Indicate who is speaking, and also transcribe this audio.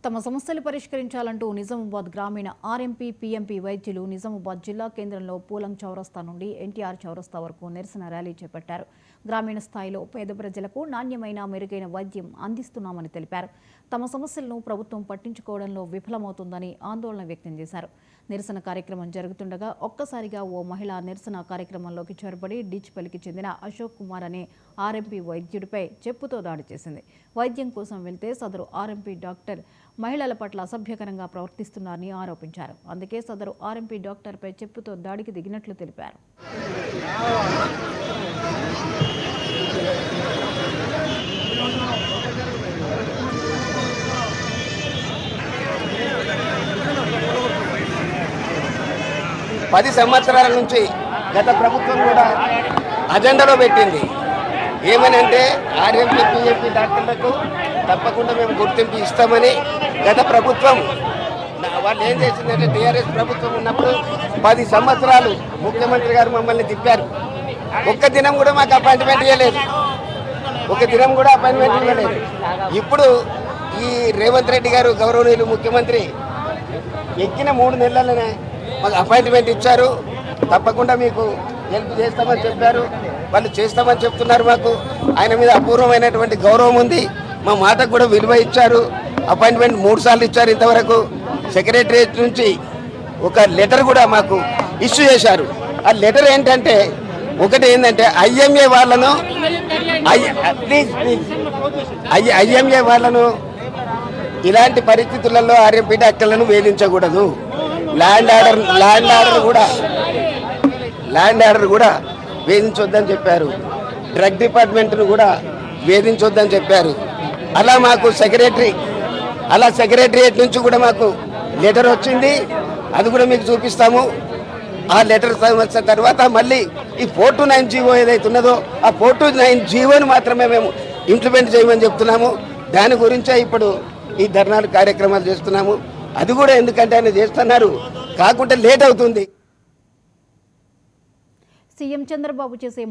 Speaker 1: తమ సమస్యలు పరిష్కరించాలంటూ నిజామాబాద్ గ్రామీణ ఆర్ఎంపీ పీఎంపీ వైద్యులు నిజామాబాద్ జిల్లా కేంద్రంలో పూలం చౌరస్తా నుండి ఎన్టీఆర్ చౌరస్తా వరకు నిరసన ర్యాలీ చేపట్టారు. గ్రామీణ స్థాయిలో పేద ప్రజలకు నాణ్యమైన మెరుగైన వైద్యం అందిస్తున్నామని తెలిపారు. తమ సమస్యలను ప్రభుత్వం పట్టించుకోవడంలో విఫలమవుతుందని ఆందోళన వ్యక్తం చేశారు. నిరసన కార్యక్రమం జరుగుతుండగా ఒక్కసారిగా ఓ మహిళ నిరసన కార్యక్రమంలోకి చొరబడి డిచ్పల్లికి చెందిన అశోక్ కుమార్ అనే ఆర్ఎంపీ వైద్యుడిపై చెప్పుతో దాడి చేసింది. వైద్యం కోసం వెళ్తే సదరు ఆర్ఎంపీ డాక్టర్ మహిళల పట్ల అసభ్యకరంగా ప్రవర్తిస్తున్నారని ఆరోపించారు. అందుకే సదరు ఆర్ఎంపీ డాక్టర్పై చెప్పుతో దాడికి దిగినట్లు తెలిపారు.
Speaker 2: పది సంవత్సరాల నుంచి గత ప్రభుత్వం కూడా అజెండాలో పెట్టింది. ఏమనంటే ఆర్ఎంపీ పీఎంపీ డాక్టర్లకు తప్పకుండా మేము గుర్తింపు ఇస్తామని గత ప్రభుత్వం వాళ్ళు ఏం చేసిందంటే టీఆర్ఎస్ ప్రభుత్వం ఉన్నప్పుడు 10 సంవత్సరాలు ముఖ్యమంత్రి గారు మమ్మల్ని తిప్పారు. ఒక్క దినం కూడా మాకు అపాయింట్మెంట్ ఇవ్వలేదు. ఇప్పుడు ఈ రేవంత్ రెడ్డి గారు గౌరవనీయులు ముఖ్యమంత్రి ఎక్కిన 3 నెలలనే మాకు అపాయింట్మెంట్ ఇచ్చారు. తప్పకుండా మీకు హెల్ప్ చేస్తామని చెప్పారు. వాళ్ళు చేస్తామని చెప్తున్నారు. మాకు ఆయన మీద అపూర్వమైనటువంటి గౌరవం ఉంది. మా మాటకు కూడా విలువ ఇచ్చారు. అపాయింట్మెంట్ 3 సార్లు ఇచ్చారు. ఇంతవరకు సెక్రటరియట్ నుంచి ఒక లెటర్ కూడా మాకు ఇష్యూ చేశారు. ఆ లెటర్ ఏంటంటే ఒకటి ఏంటంటే ఐఎంఏ వాళ్ళను ఇలాంటి పరిస్థితులలో ఆర్ఎంపీ డాక్టర్లను వేధించకూడదు. ల్యాండ్ ఆర్డర్ కూడా వేధించొద్దని చెప్పారు. డ్రగ్ డిపార్ట్మెంట్ను కూడా వేధించొద్దని చెప్పారు. అలా మాకు సెక్రటరియట్ నుంచి కూడా మాకు లెటర్ వచ్చింది. అది కూడా మీకు చూపిస్తాము. ఆ లెటర్ వచ్చిన తర్వాత మళ్ళీ ఈ 429 జీవో ఏదైతే ఉన్నదో ఆ 429 జీవోని మాత్రమే మేము ఇంప్లిమెంట్ చేయమని చెప్తున్నాము. దాని గురించే ఇప్పుడు ఈ ధర్నాలు కార్యక్రమాలు చేస్తున్నాము. అది కూడా ఎందుకంటే ఆయన చేస్తున్నారు, కాకుంటే లేట్ అవుతుంది.
Speaker 1: సీఎం చంద్రబాబు చేసే